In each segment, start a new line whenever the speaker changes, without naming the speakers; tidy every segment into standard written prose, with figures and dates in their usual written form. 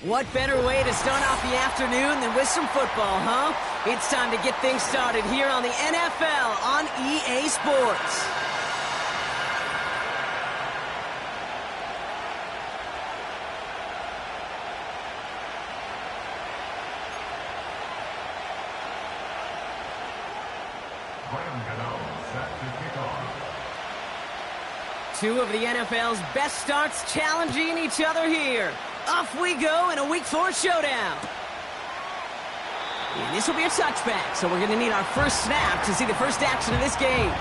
What better way to start off the afternoon than with some football, huh? It's time to get things started here on the NFL on EA Sports. Two of the NFL's best starts challenging each other here. Off we go in a Week 4 showdown. And this will be a touchback, so we're going to need our first snap to see the first action of this game.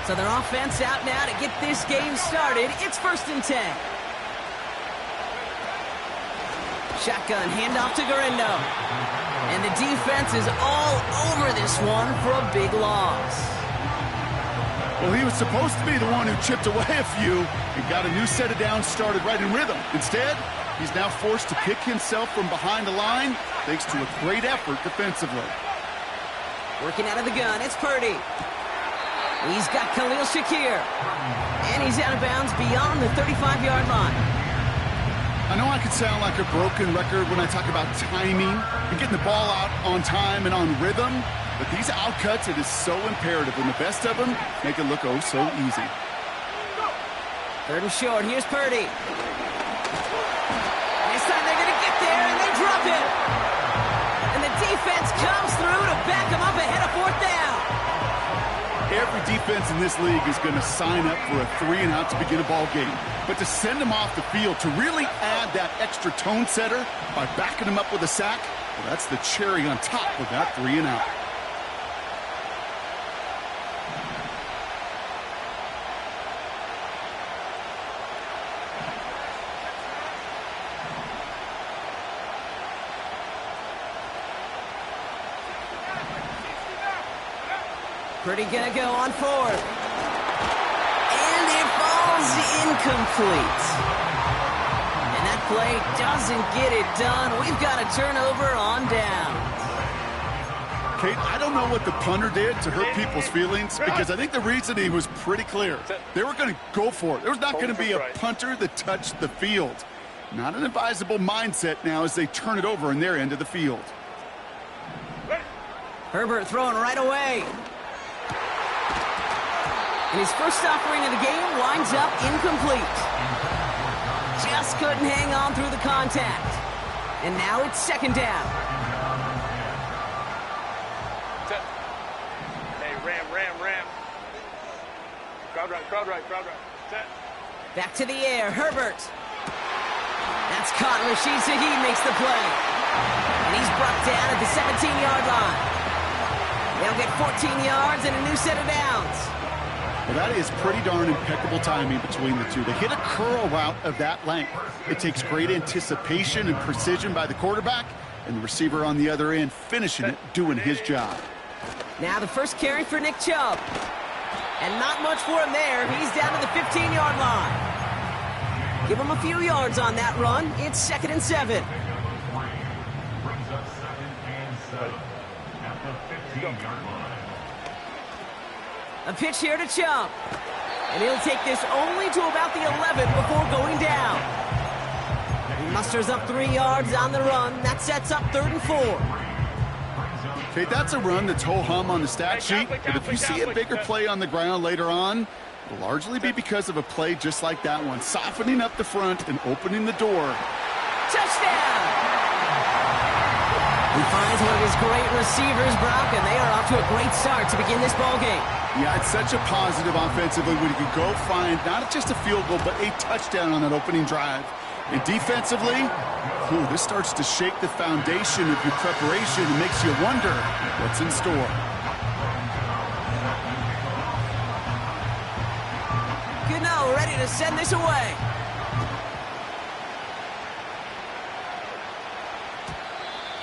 So their offense out now to get this game started. It's 1st and 10. Shotgun handoff to Garendo. And the defense is all over this one for a big loss.
Well, he was supposed to be the one who chipped away a few and got a new set of downs started right in rhythm. Instead, he's now forced to pick himself from behind the line thanks to a great effort defensively.
Working out of the gun, it's Purdy. He's got Khalil Shakir. And he's out of bounds beyond the 35-yard line.
I know I could sound like a broken record when I talk about timing and getting the ball out on time and on rhythm, but these outcuts, it is so imperative, and the best of them make it look oh so easy.
3rd and short, here's Purdy. This time they're going to get there, and they drop it. And the defense comes through to back them up ahead of 4th down.
Every defense in this league is going to sign up for a 3-and-out to begin a ball game. But to send them off the field, to really add that extra tone setter by backing them up with a sack, well, that's the cherry on top of that 3-and-out.
Purdy gonna go on 4th. And it falls incomplete. And that play doesn't get it done. We've got a turnover on down.
Kate, I don't know what the punter did to hurt people's feelings because I think the reasoning was pretty clear. They were going to go for it. There was not going to be a punter that touched the field. Not an advisable mindset now as they turn it over in their end of the field.
Herbert throwing right away. And his first offering of the game winds up incomplete. Just couldn't hang on through the contact. And now it's 2nd down.
Hey, ram. Crowd right. Set.
Back to the air, Herbert. That's caught. Rashid Shaheed makes the play. And he's brought down at the 17-yard line. They'll get 14 yards and a new set of downs.
Well, that is pretty darn impeccable timing between the two. They hit a curl route of that length. It takes great anticipation and precision by the quarterback, and the receiver on the other end finishing it, doing his job.
Now the first carry for Nick Chubb. And not much for him there. He's down to the 15-yard line. Give him a few yards on that run. It's 2nd and 7.
Brings up 2nd and 7 at the 15-yard line.
A pitch here to Chubb. And he'll take this only to about the 11 before going down. He musters up 3 yards on the run. That sets up 3rd and 4.
Okay, that's a run that's ho-hum on the stat sheet, but if you see a bigger play on the ground later on, it'll largely be because of a play just like that one, softening up the front and opening the door.
Touchdown! He finds one of his great receivers, Brock, and they are off to a great start to begin this ball game.
Yeah, it's such a positive offensively when you can go find not just a field goal, but a touchdown on that opening drive. And defensively, this starts to shake the foundation of your preparation and makes you wonder what's in store.
Gano ready to send this away.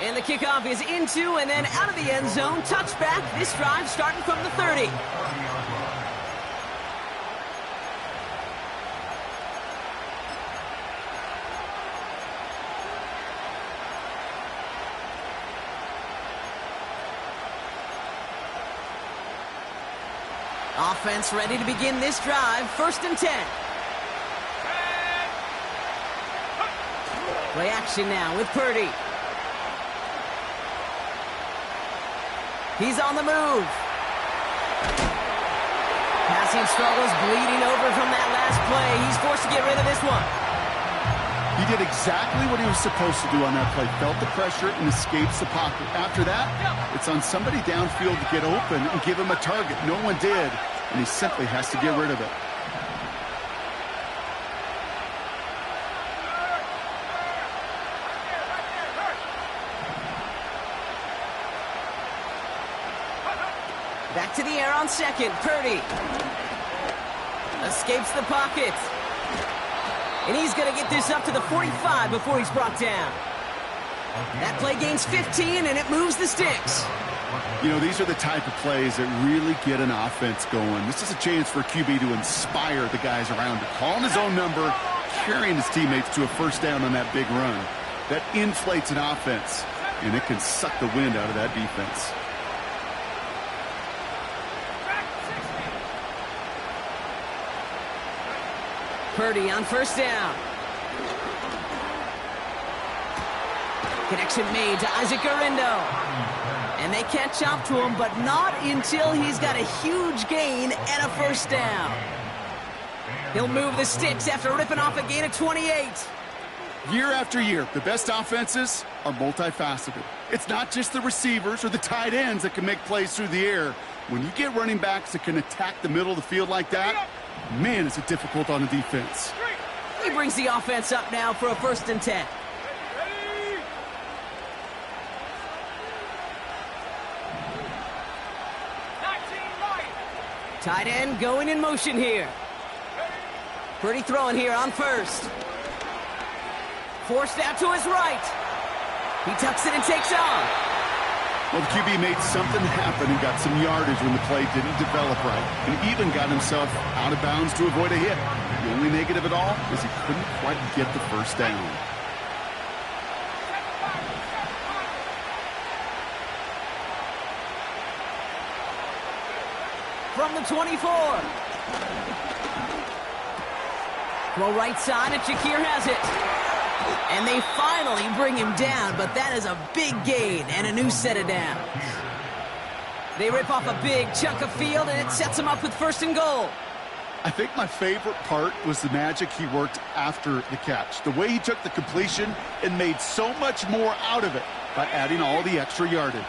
And the kickoff is into and then out of the end zone. Touchback. This drive starting from the 30. Offense ready to begin this drive. 1st and 10. Play action now with Purdy. He's on the move. Passing struggles, bleeding over from that last play. He's forced to get rid of this one.
He did exactly what he was supposed to do on that play. Felt the pressure and escapes the pocket. After that, it's on somebody downfield to get open and give him a target. No one did, and he simply has to get rid of it.
Back to the air on 2nd. Purdy escapes the pocket. And he's going to get this up to the 45 before he's brought down. That play gains 15, and it moves the sticks.
You know, these are the type of plays that really get an offense going. This is a chance for QB to inspire the guys around him. Calling his own number, carrying his teammates to a 1st down on that big run. That inflates an offense, and it can suck the wind out of that defense.
Purdy on 1st down. Connection made to Isaac Garindo. And they catch up to him, but not until he's got a huge gain and a 1st down. He'll move the sticks after ripping off a gain of 28.
Year after year, the best offenses are multifaceted. It's not just the receivers or the tight ends that can make plays through the air. When you get running backs that can attack the middle of the field like that, man, is it difficult on the defense.
He brings the offense up now for a 1st and 10. Tight end going in motion here. Purdy throwing here on 1st. Forced out to his right. He tucks it and takes off.
Well, the QB made something happen and got some yardage when the play didn't develop right, and even got himself out of bounds to avoid a hit. The only negative at all is he couldn't quite get the 1st down.
From the 24. Throw right side, and Shakir has it. And they finally bring him down, but that is a big gain and a new set of downs. They rip off a big chunk of field, and it sets him up with 1st and goal.
I think my favorite part was the magic he worked after the catch. The way he took the completion and made so much more out of it by adding all the extra yardage.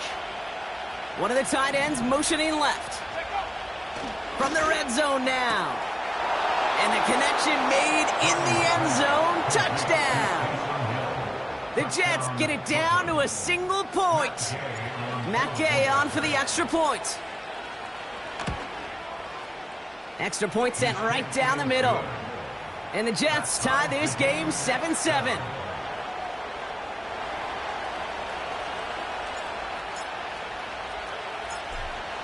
One of the tight ends motioning left. From the red zone now. And the connection made in the end zone. Touchdown. The Jets get it down to a single point. Matt Gay on for the extra point. Extra point sent right down the middle. And the Jets tie this game 7-7.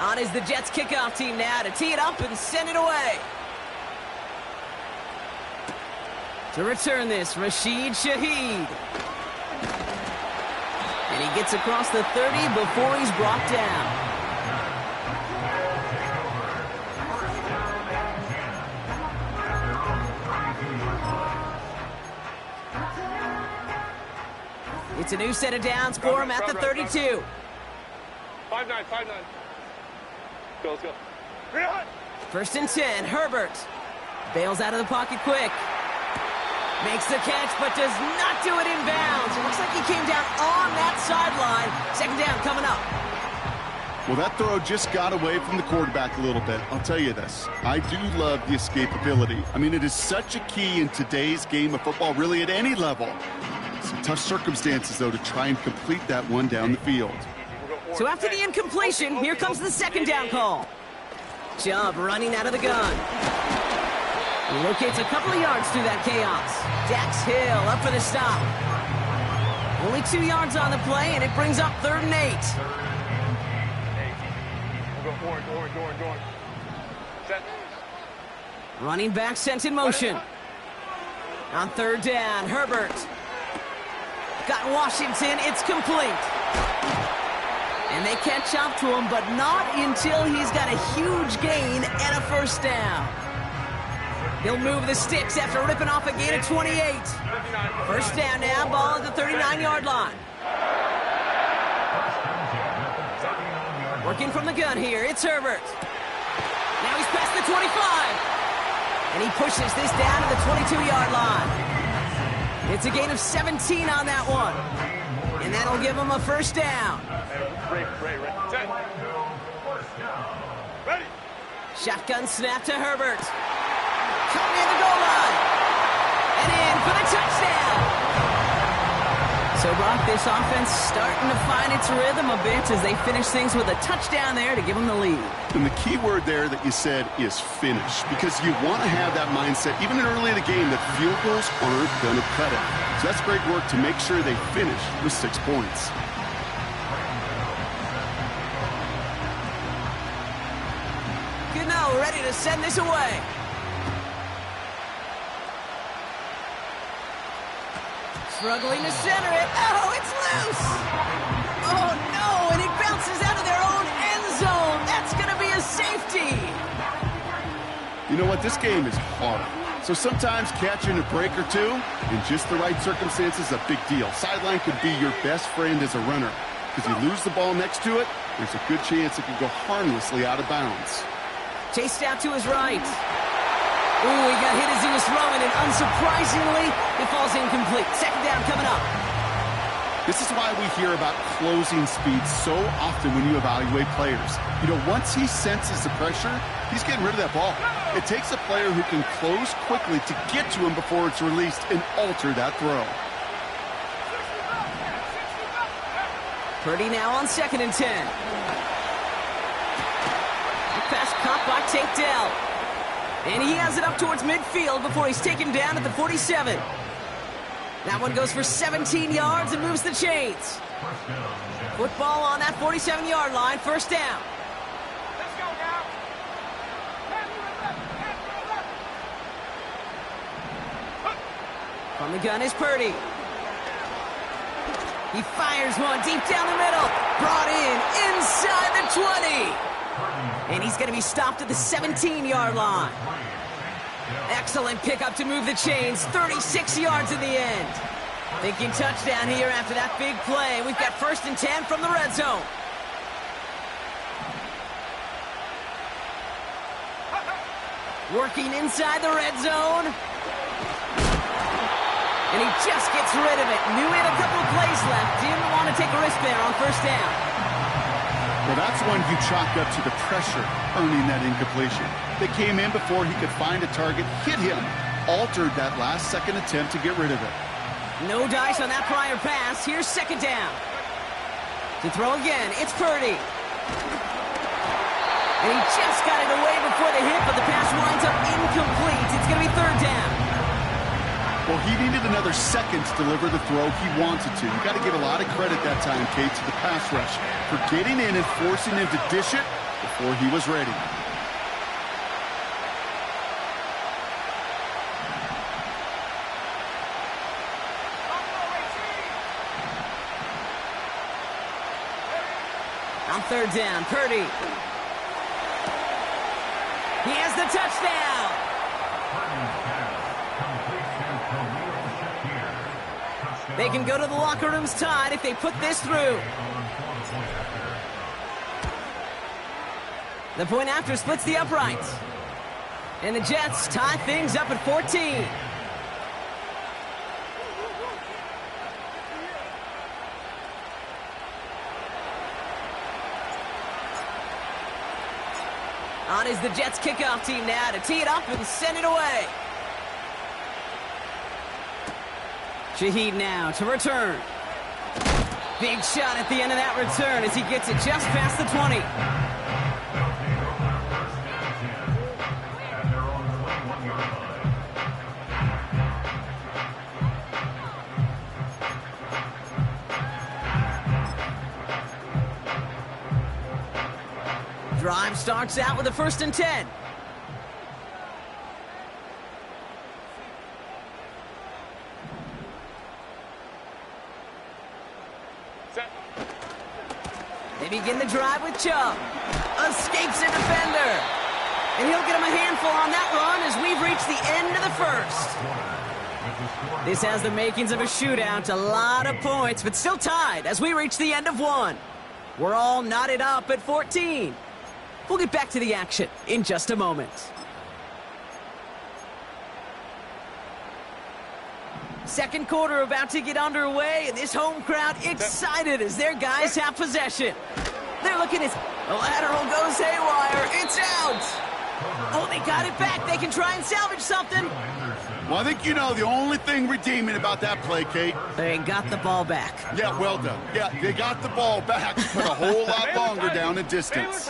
On is the Jets kickoff team now to tee it up and send it away. To return this, Rashid Shaheed. And he gets across the 30 before he's brought down. It's a new set of downs for him at the 32.
5-9, 5-9. Let's go.
1st and 10, Herbert. Bails out of the pocket quick. Makes the catch, but does not do it in bounds. It looks like he came down on that sideline. 2nd down coming up.
Well, that throw just got away from the quarterback a little bit. I'll tell you this. I do love the escapability. I mean, it is such a key in today's game of football, really at any level. Some tough circumstances, though, to try and complete that one down the field.
So after the incompletion, here comes the 2nd down call. Chubb running out of the gun. He locates a couple of yards through that chaos. Dax Hill up for the stop. Only 2 yards on the play, and it brings up 3rd and 8.
Orange. Set.
Running back sent in motion. On 3rd down, Herbert. Got Washington, it's complete. And they catch up to him, but not until he's got a huge gain and a first down. He'll move the sticks after ripping off a gain of 28. First down now, ball at the 39-yard line. Working from the gun here, it's Herbert. Now he's past the 25. And he pushes this down to the 22-yard line. It's a gain of 17 on that one. And that'll give him a first down.
Ready.
Shotgun snap to Herbert. Caught near the goal line. And in for the touchdown. So, Brock, this offense starting to find its rhythm a bit as they finish things with a touchdown there to give them the lead.
And the key word there that you said is finish, because you want to have that mindset, even early in the game, that field goals aren't going to cut it. So that's great work to make sure they finish with 6 points.
Gano ready to send this away. Struggling to center it. Oh, it's loose. Oh, no, and it bounces out of their own end zone. That's going to be a safety.
You know what? This game is hard. So sometimes catching a break or two in just the right circumstances is a big deal. Sideline could be your best friend as a runner. Because you lose the ball next to it, there's a good chance it could go harmlessly out of bounds.
Chased out to his right. Ooh, he got hit as he was throwing, and unsurprisingly, it falls incomplete. Second down coming up.
This is why we hear about closing speed so often when you evaluate players. You know, once he senses the pressure, he's getting rid of that ball. It takes a player who can close quickly to get to him before it's released and alter that throw.
Purdy now on 2nd and 10. Pass caught by Tate Dell. And he has it up towards midfield before he's taken down at the 47. That one goes for 17 yards and moves the chains. Football on that 47-yard line, first down.
Let's go now.
From the gun is Purdy. He fires one deep down the middle. Brought in inside the 20. And he's going to be stopped at the 17-yard line. Excellent pickup to move the chains. 36 yards in the end. Thinking touchdown here after that big play. We've got 1st and 10 from the red zone. Working inside the red zone. And he just gets rid of it. Knew he had a couple of plays left. Didn't want to take a risk there on first down.
Well, that's one you chalk up to the pressure earning that incompletion. They came in before he could find a target, hit him, altered that last-second attempt to get rid of it.
No dice on that prior pass. Here's 2nd down. To throw again, it's Purdy. And he just got it away before the hit, but the pass winds up incomplete. It's going to be 3rd down.
Well, he needed another second to deliver the throw he wanted to. You got to give a lot of credit that time, Kate, to the pass rush for getting in and forcing him to dish it before he was ready.
On 3rd down, Purdy. He has the touchdown. They can go to the locker rooms tied if they put this through. The point after splits the uprights. And the Jets tie things up at 14. On is the Jets kickoff team now to tee it up and send it away. Shaheed now to return. Big shot at the end of that return as he gets it just past the 20. Drive starts out with a 1st and 10. begin the drive with Chubb. Escapes a defender. And he'll get him a handful on that run as we've reached the end of the first. This has the makings of a shootout, a lot of points, but still tied as we reach the end of one. We're all knotted up at 14. We'll get back to the action in just a moment. Second quarter about to get underway, and this home crowd excited as their guys have possession. They're looking at the lateral goes haywire. It's out. Oh, they got it back. They can try and salvage something.
Well, I think you know the only thing redeeming about that play, Kate.
They got the ball back.
Yeah, well done. Yeah, they got the ball back, but a whole lot longer down in distance.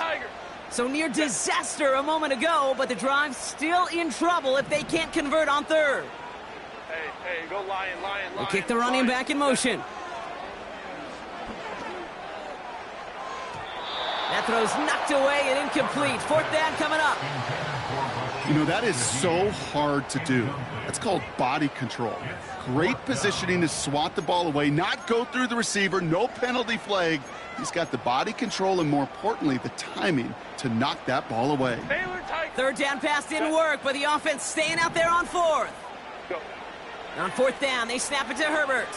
So near disaster a moment ago, but the drive's still in trouble if they can't convert on third.
Hey, go Lion.
They kick the running back in motion. That throw's knocked away and incomplete. Fourth down coming up.
You know, that is so hard to do. That's called body control. Great positioning to swat the ball away, not go through the receiver, no penalty flag. He's got the body control and, more importantly, the timing to knock that ball away.
Third down pass didn't work, but the offense staying out there on fourth.
Go.
On fourth down, they snap it to Herbert.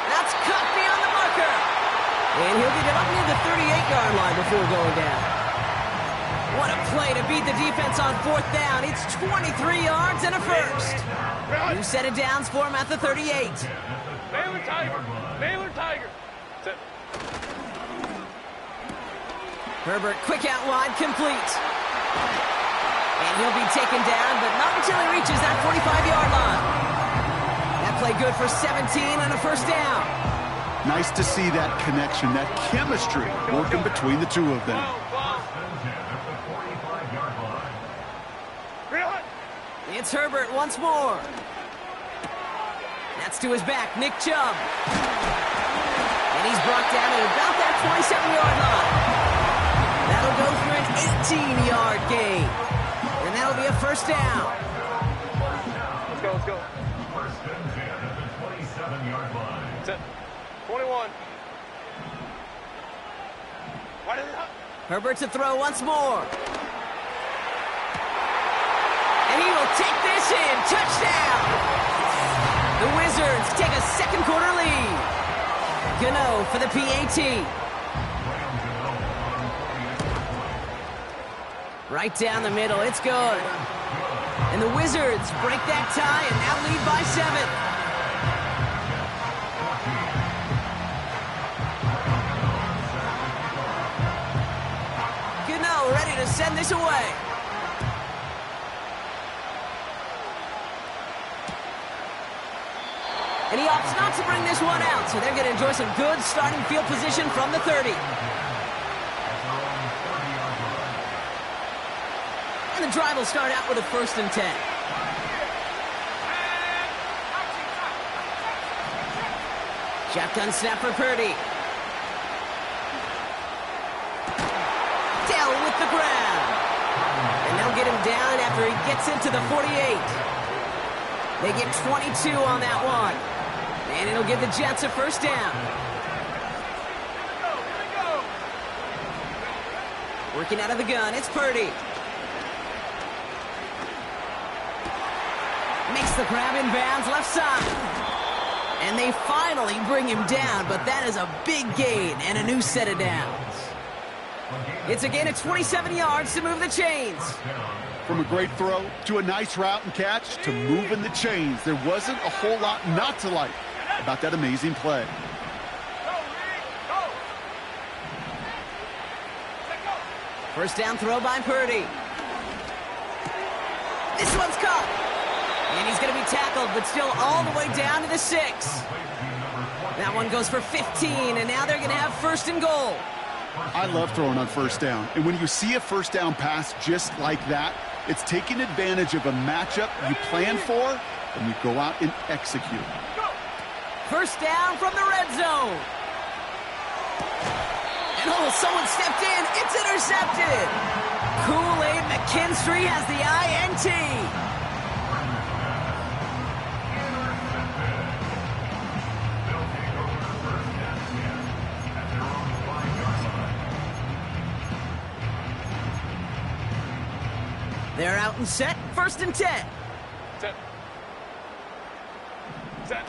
That's cut beyond the marker. And he'll get it up near the 38-yard line before going down. What a play to beat the defense on fourth down. It's 23 yards and a first. New set of downs for him at the 38.
Baylor Tiger.
Herbert, quick out wide, complete. And he'll be taken down, but not until he reaches that 45-yard line. That play good for 17 and a first down.
Nice to see that connection, that chemistry working between the two of them.
It's Herbert once more. That's to his back, Nick Chubb. And he's brought down at about that 27-yard line. That'll go for an 18-yard gain. And that'll be a first down.
Let's go.
First and 10 at the 27-yard line.
21.
Herbert to throw once more. And he will take this in. Touchdown! The Wizards take a second quarter lead. Gano for the PAT. Right down the middle. It's good. And the Wizards break that tie and now lead by 7. Gano ready to send this away. And he opts not to bring this one out, so they're going to enjoy some good starting field position from the 30. And the drive will start out with a first and 10. Shotgun snap for Purdy. Dell with the grab. And they'll get him down after he gets into the 48. They get 22 on that one. And it'll give the Jets a first down. Working out of the gun, it's Purdy. Makes the grab in bounds, left side. And they finally bring him down, but that is a big gain and a new set of downs. It's a gain of 27 yards to move the chains.
From a great throw to a nice route and catch to moving the chains, there wasn't a whole lot not to like about that amazing play.
First down throw by Purdy. This one's caught. And he's going to be tackled, but still all the way down to the 6. That one goes for 15, and now they're going to have first and goal.
I love throwing on first down. And when you see a first down pass just like that, it's taking advantage of a matchup you plan for, and you go out and execute.
First down from the red zone. And someone stepped in. It's intercepted. Kool-Aid McKinstry has the INT. They're out and set. 1st and 10.
Set. Set.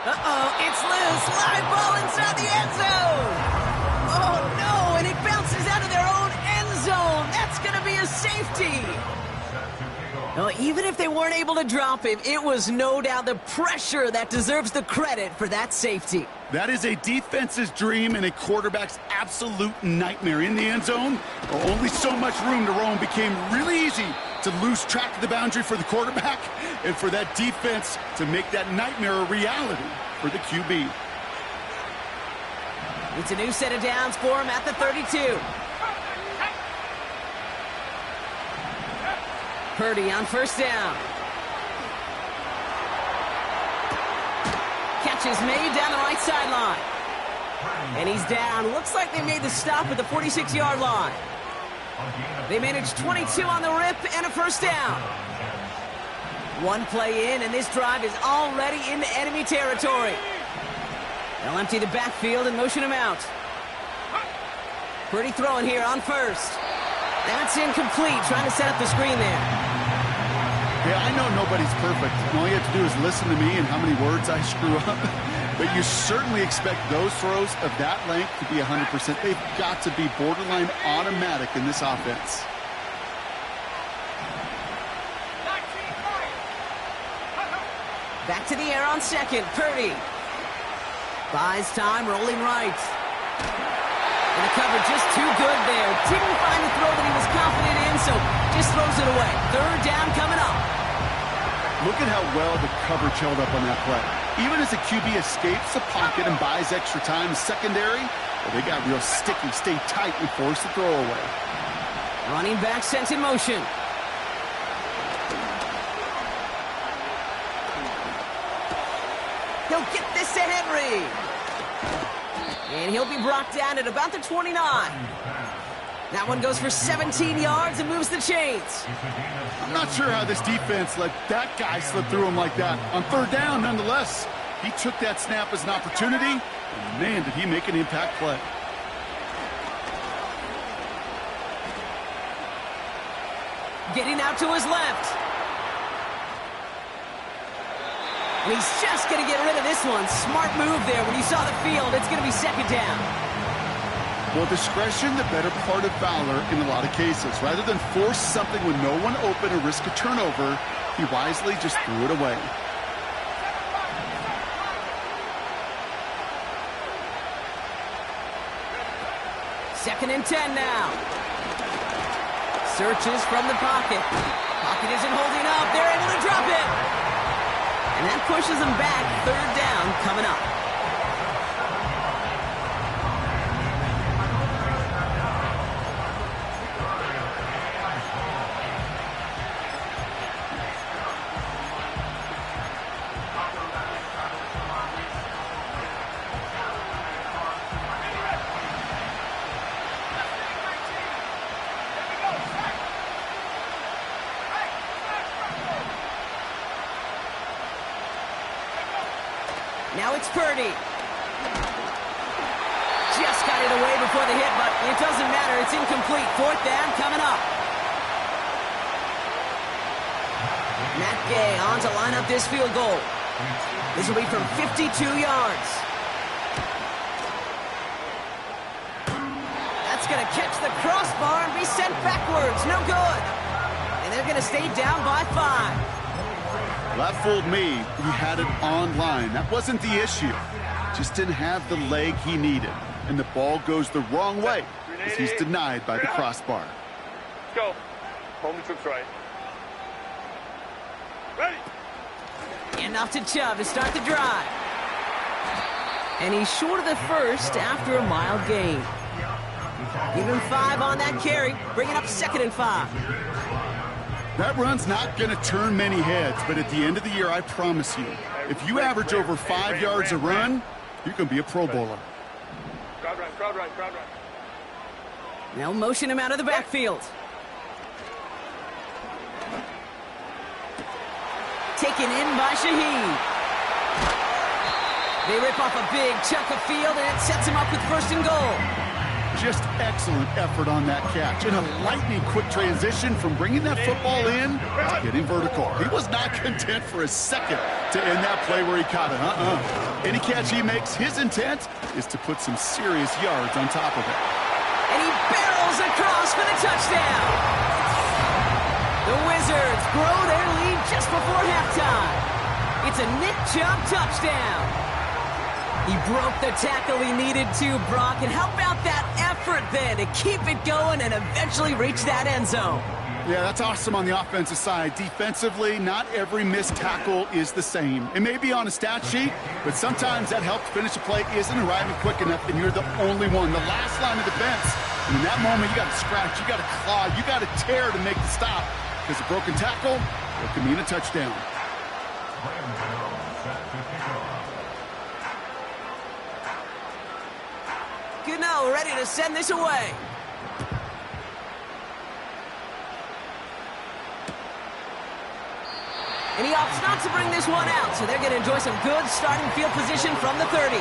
Uh-oh, it's loose. Live ball inside the end zone. Oh, no, and it bounces out of their own end zone. That's going to be a safety. No, even if they weren't able to drop him, it was no doubt the pressure that deserves the credit for that safety.
That is a defense's dream and a quarterback's absolute nightmare. In the end zone, only so much room to roam became really easy to lose track of the boundary for the quarterback and for that defense to make that nightmare a reality for the QB.
It's a new set of downs for him at the 32. Purdy on 1st down. Catch is made down the right sideline. And he's down. Looks like they made the stop at the 46-yard line. They managed 22 on the rip and a 1st down. One play in, and this drive is already into enemy territory. They'll empty the backfield and motion him out. Purdy throwing here on 1st. That's incomplete, trying to set up the screen there.
Yeah, I know nobody's perfect. All you have to do is listen to me and how many words I screw up. But you certainly expect those throws of that length to be 100%. They've got to be borderline automatic in this offense.
Back to the air on 2nd. Purdy buys time, rolling right. And the cover just too good there. Didn't find the throw that he was confident in, so just throws it away. 3rd down coming up.
Look at how well the coverage held up on that play. Even as the QB escapes the pocket and buys extra time in secondary, well, they got real sticky, stay tight, and force the throw away.
Running back sent in motion. He'll get this to Henry. And he'll be brought down at about the 29. That one goes for 17 yards and moves the chains.
I'm not sure how this defense let that guy slip through him like that. On 3rd down, nonetheless, he took that snap as an opportunity, and man, did he make an impact play.
Getting out to his left. And he's just going to get rid of this one. Smart move there. When he saw the field, it's going to be 2nd down.
Well, discretion, the better part of valor in a lot of cases. Rather than force something with no one open or risk a turnover, he wisely just threw it away.
Second and 10 now. Searches from the pocket. Pocket isn't holding up. They're able to drop it. And that pushes them back. 3rd down coming up. Now it's Purdy. Just got it away before the hit, but it doesn't matter. It's incomplete. 4th down coming up. Matt Gay on to line up this field goal. This will be from 52 yards. That's going to catch the crossbar and be sent backwards. No good. And they're going to stay down by 5.
That fooled me. He had it on line. That wasn't the issue. Just didn't have the leg he needed. And the ball goes the wrong way as he's denied by the crossbar.
Let's go. Home trips right. Ready.
And off to Chubb to start the drive. And he's short of the first after a mild gain. Give him 5 on that carry, bringing up 2nd and 5.
That run's not going to turn many heads, but at the end of the year, I promise you, if you average over 5 yards a run, you can be a Pro Bowler.
Crowd run, crowd run, crowd run.
They'll motion him out of the backfield. Taken in by Shaheed. They rip off a big chunk of field, and it sets him up with 1st and goal.
Just excellent effort on that catch. And a lightning-quick transition from bringing that football in to getting vertical. He was not content for a second to end that play where he caught it. Any catch he makes, his intent is to put some serious yards on top of it.
And he barrels across for the touchdown. The Wizards grow their lead just before halftime. It's a Nick Chubb touchdown. He broke the tackle he needed to, Brock, and how about that effort then to keep it going and eventually reach that end zone?
Yeah, that's awesome on the offensive side. Defensively, not every missed tackle is the same. It may be on a stat sheet, but sometimes that help to finish a play isn't arriving quick enough, and you're the only one, the last line of defense. And in that moment, you got to scratch, you got to claw, you got to tear to make the stop, because a broken tackle, it can mean a touchdown.
Gano ready to send this away. And he opts not to bring this one out, so they're going to enjoy some good starting field position from the 30.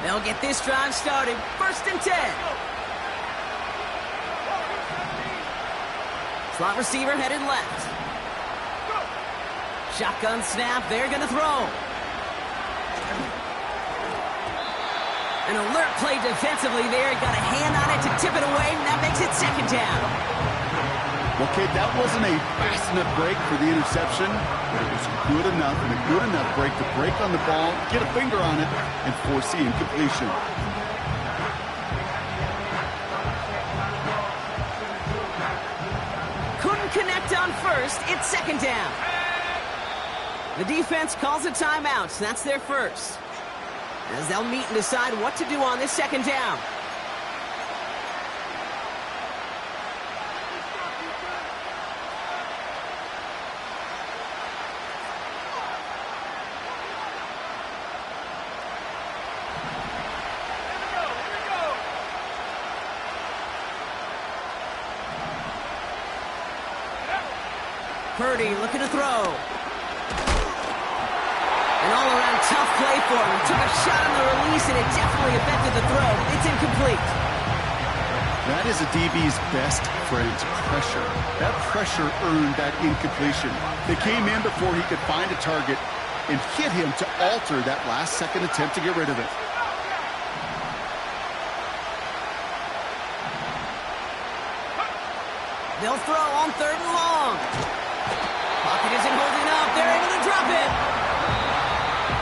They'll get this drive started. 1st and 10. Slot receiver headed left. Shotgun snap, they're going to throw. An alert play defensively there. Got a hand on it to tip it away, and that makes it 2nd down.
Well, Kate, that wasn't a fast enough break for the interception, but it was good enough and a good enough break to break on the ball, get a finger on it, and force the incompletion.
Couldn't connect on 1st. It's 2nd down. The defense calls a timeout. That's their first. As they'll meet and decide what to do on this 2nd down. Purdy looking to throw. An all-around tough play for him. He took a shot on the release, and it definitely affected the throw. It's incomplete.
That is a DB's best friend, pressure. That pressure earned that incompletion. They came in before he could find a target and hit him to alter that last-second attempt to get rid of it.
They'll throw on 3rd and long. Pocket isn't holding up. They're able to drop it.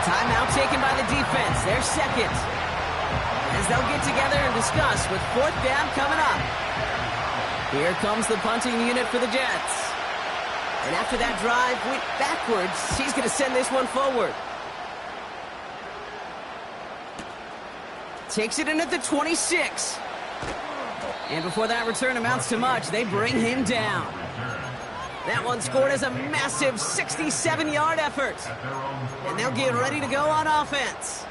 Timeout taken by the defense. Their 2nd. As they'll get together and discuss with 4th down coming up. Here comes the punting unit for the Jets. And after that drive went backwards, he's going to send this one forward. Takes it in at the 26. And before that return amounts to much, they bring him down. That one scored as a massive 67-yard effort. And they'll get ready to go on offense.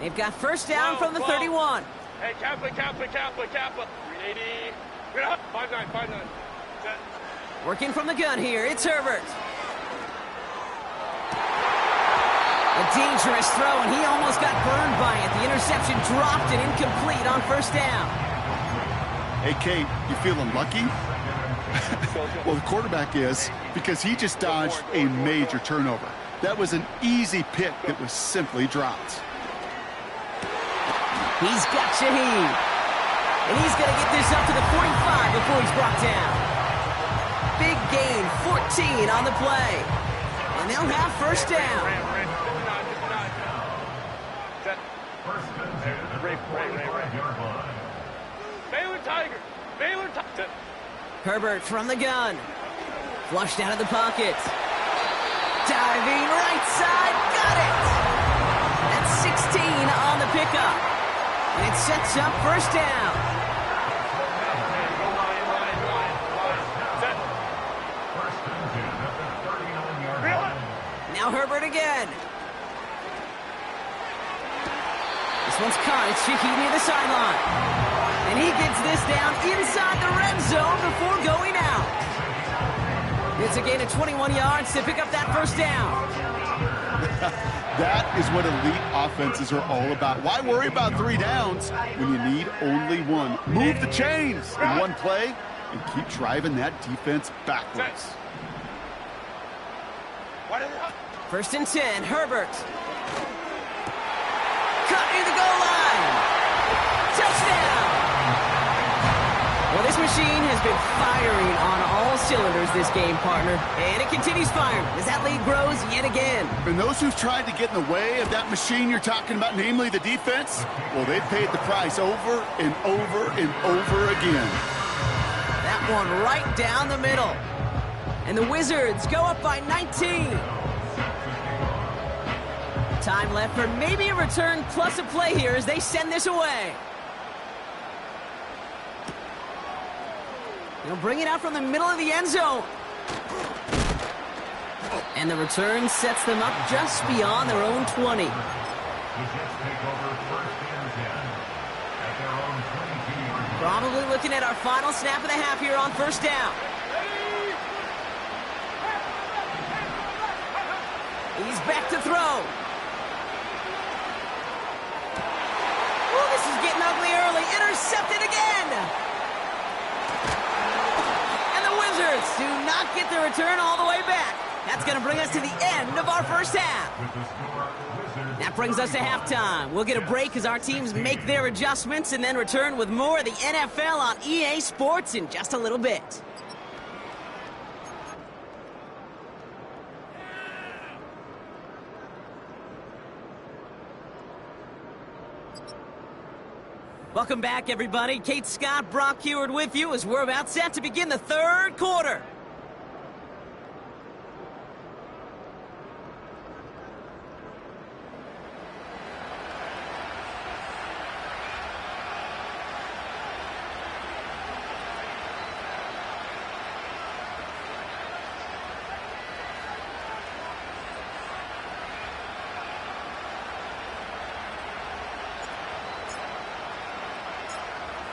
They've got 1st down from the 31.
Hey, Kappa. 380. 5-9. Set.
Working from the gun here, it's Herbert. A dangerous throw, and he almost got burned by it. The interception dropped and incomplete on 1st down.
Hey, Kate, you feeling lucky? Well, the quarterback is, because he just dodged a major turnover. That was an easy pick that was simply dropped.
He's got Shaheed. And he's going to get this up to the 45 before he's brought down. Big gain, 14 on the play. And they'll have 1st down.
Baylor Tiger.
Herbert from the gun. Flushed out of the pocket. Diving right side. Got it. That's 16 on the pickup. And it sets up 1st down. Now Herbert again. This one's caught. It's Shaheed near the sideline. And he gets this down inside the red zone before going out. It's a gain of 21 yards to pick up that first down.
That is what elite offenses are all about. Why worry about 3 downs when you need only one? Move the chains in one play and keep driving that defense backwards.
First and 10, Herbert. Cut near the goal line. Touchdown! Well, this machine has been firing on all cylinders this game, partner. And it continues firing as that lead grows yet again.
And those who've tried to get in the way of that machine you're talking about, namely the defense, well, they've paid the price over and over and over again.
That one right down the middle. And the Wizards go up by 19. Time left for maybe a return plus a play here as they send this away. They'll bring it out from the middle of the end zone. And the return sets them up just beyond their own 20. Probably looking at our final snap of the half here on first down. He's back to throw. Oh, this is getting ugly early. Intercepted again. And the Wizards do not get the return all the way back. That's going to bring us to the end of our first half. That brings us to halftime. We'll get a break as our teams make their adjustments and then return with more of the NFL on EA Sports in just a little bit. Welcome back, everybody. Kate Scott, Brock Heward with you as we're about set to begin the third quarter.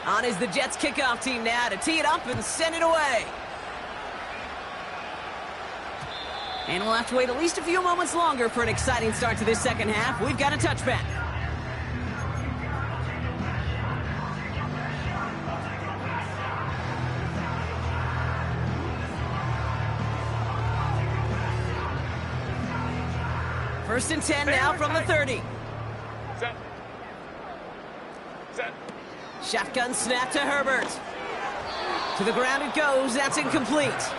On is the Jets kickoff team now to tee it up and send it away. And we'll have to wait at least a few moments longer for an exciting start to this second half. We've got a touchback. First and 10 now from the 30.
Set. Set.
Shotgun snap to Herbert. To the ground it goes. That's incomplete.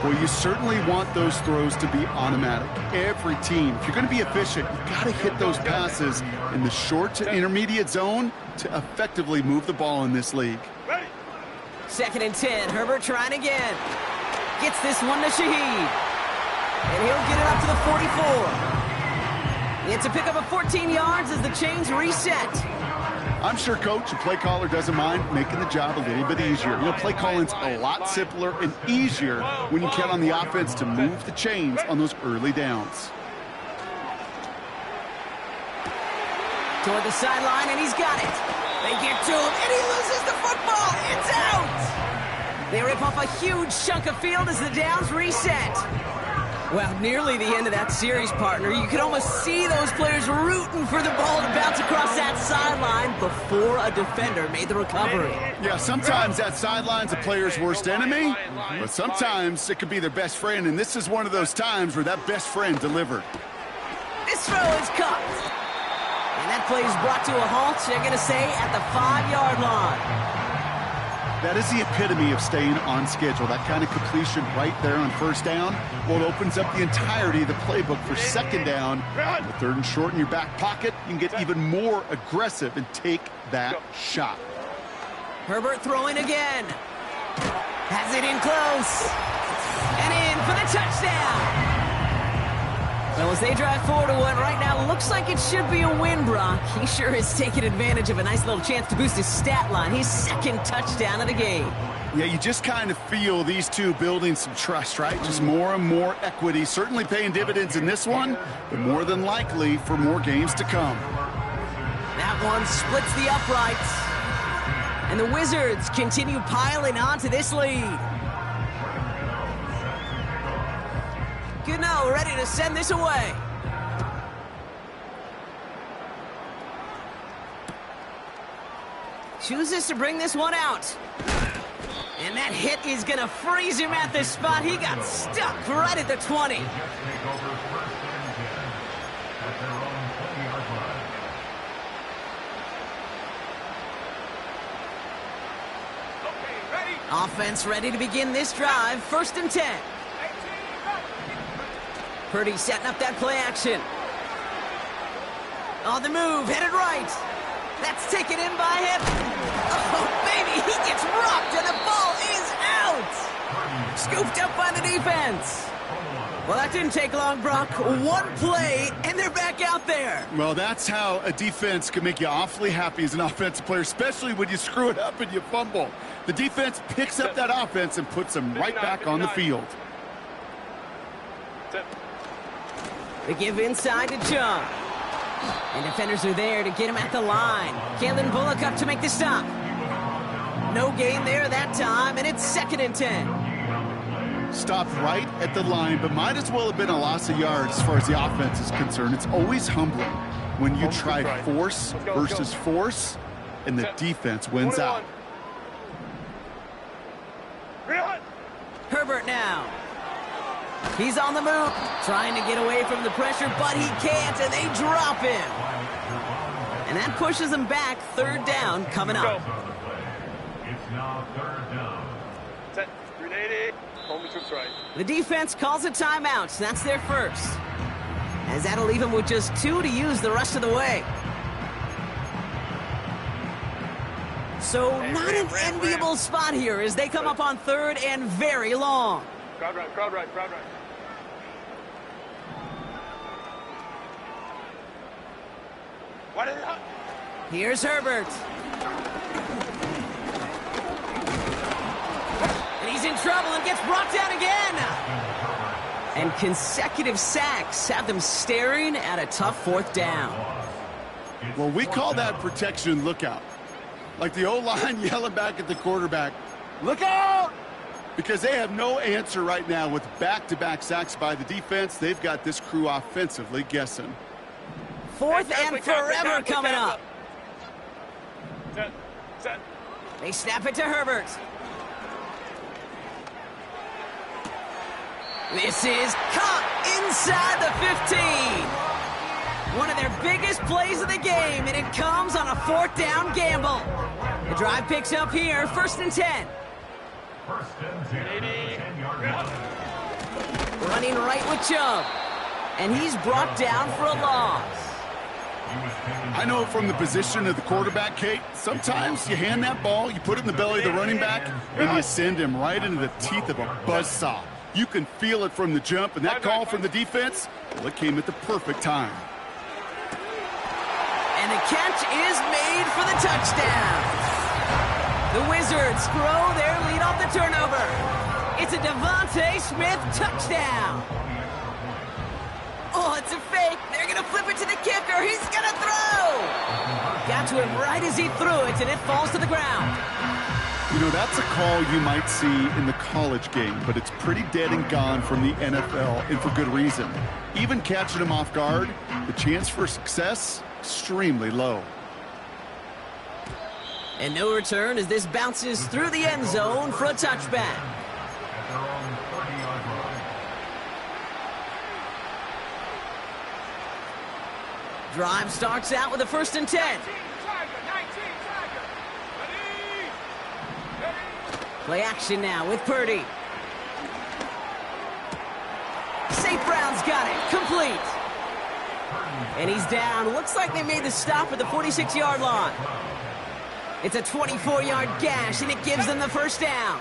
Well, you certainly want those throws to be automatic. Every team, if you're going to be efficient, you've got to hit those passes in the short to intermediate zone to effectively move the ball in this league.
Ready.
Second and 10. Herbert trying again. Gets this one to Shaheed. And he'll get it up to the 44. It's a pickup of 14 yards as the chains reset.
I'm sure coach and play caller doesn't mind making the job a little bit easier. You know, play calling's a lot simpler and easier when you count on the offense to move the chains on those early downs.
Toward the sideline, and he's got it. They get to him, and he loses the football. It's out! They rip off a huge chunk of field as the downs reset. Well, nearly the end of that series, partner. You could almost see those players rooting for the ball to bounce across that sideline before a defender made the recovery.
Yeah, sometimes that sideline's a player's worst enemy, but sometimes it could be their best friend, and this is one of those times where that best friend delivered.
This throw is caught. And that play is brought to a halt, they're going to say, at the 5-yard line.
That is the epitome of staying on schedule. That kind of completion right there on first down. Well, it opens up the entirety of the playbook for second down. With third and short in your back pocket, you can get even more aggressive and take that shot.
Herbert throwing again. Has it in close. And in for the touchdown. Well, as they drive forward to one right now, looks like it should be a win, Brock. He sure is taking advantage of a nice little chance to boost his stat line. His second touchdown of the game.
Yeah, you just kind of feel these two building some trust, right? Just more and more equity. Certainly paying dividends in this one, but more than likely for more games to come.
That one splits the uprights. And the Wizards continue piling onto this lead. Gano ready to send this away. Chooses to bring this one out. And that hit is going to freeze him at the spot. He got stuck right at the 20. Offense ready to begin this drive. 1st and 10. Purdy setting up that play action. On the move, headed right. That's taken in by him. Oh, baby, he gets rocked and the ball is out. Scooped up by the defense. Well, that didn't take long, Brock. One play, and they're back out there.
Well, that's how a defense can make you awfully happy as an offensive player, especially when you screw it up and you fumble. The defense picks up that offense and puts them right back on the field.
They give inside to Chung. And defenders are there to get him at the line. Kalen Bullock up to make the stop. No gain there that time, and it's 2nd and 10.
Stopped right at the line, but might as well have been a loss of yards as far as the offense is concerned. It's always humbling when you try force versus force, and the defense wins out.
Herbert now. He's on the move, trying to get away from the pressure, but he can't, and they drop him. And that pushes them back. 3rd down coming up.
It's now 3rd down.
Set. 380. Home troops right.
The defense calls a timeout. That's their first. As that'll leave them with just 2 to use the rest of the way. So not an enviable spot here as they come up on 3rd and very long.
Crowd right, crowd right, crowd right. What is it?
Here's Herbert. And he's in trouble and gets brought down again. And consecutive sacks have them staring at a tough 4th down.
Well, we call that protection lookout. Like the O-line yelling back at the quarterback, look out! Because they have no answer right now with back-to-back sacks by the defense. They've got this crew offensively guessing.
4th and forever coming up.
Set. Set.
They snap it to Herbert. This is caught inside the 15. One of their biggest plays of the game, and it comes on a 4th down gamble. The drive picks up here, 1st and 10. Running right with Chubb. And he's brought down for a loss.
I know from the position of the quarterback, Kate, sometimes you hand that ball, you put it in the belly of the running back, and you send him right into the teeth of a buzzsaw. You can feel it from the jump, and that call from the defense, well, it came at the perfect time.
And the catch is made for the touchdown. The Wizards throw their lead off the turnover. It's a Devontae Smith touchdown. Oh, it's a fake. They're going to flip it to the kicker. He's going to throw. Got to him right as he threw it, and it falls to the ground.
You know, that's a call you might see in the college game, but it's pretty dead and gone from the NFL, and for good reason. Even catching him off guard, the chance for success, extremely low.
And no return as this bounces through the end zone for a touchback. Drive starts out with a 1st and 10. Play action now with Purdy. St. Brown's got it. Complete. And he's down. Looks like they made the stop at the 46-yard line. It's a 24-yard gash, and it gives them the 1st down.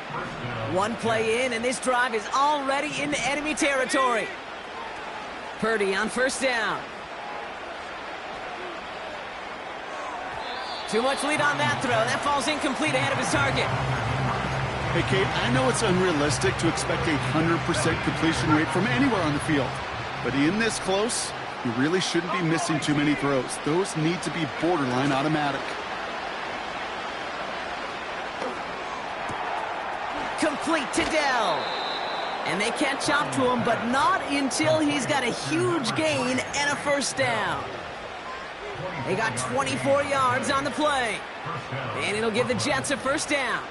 One play in, and this drive is already into enemy territory. Purdy on 1st down. Too much lead on that throw. That falls incomplete ahead of his target.
Hey, Kate, I know it's unrealistic to expect a 100% completion rate from anywhere on the field. But in this close, You really shouldn't be missing too many throws. Those need to be borderline automatic.
Complete to Dell. And they catch up to him, but not until he's got a huge gain and a first down. They got 24 yards on the play. And it'll give the Jets a first down.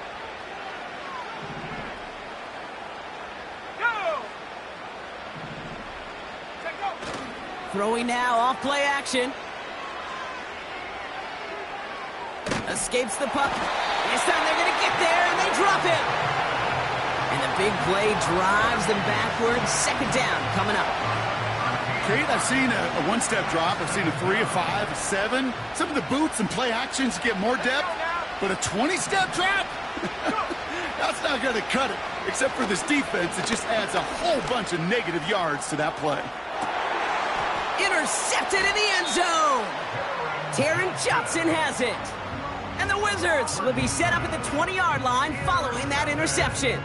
Throwing now off play action. Escapes the puck. This time they're going to get there, and they drop him. And the big play drives them backwards. Second down coming up.
Kate, I've seen a one-step drop. I've seen a 3, a 5, a 7. Some of the boots and play actions get more depth. But a 20-step drop? That's not going to cut it. Except for this defense, it just adds a whole bunch of negative yards to that play.
Intercepted in the end zone. Taron Johnson has it. And the Wizards will be set up at the 20-yard line following that interception.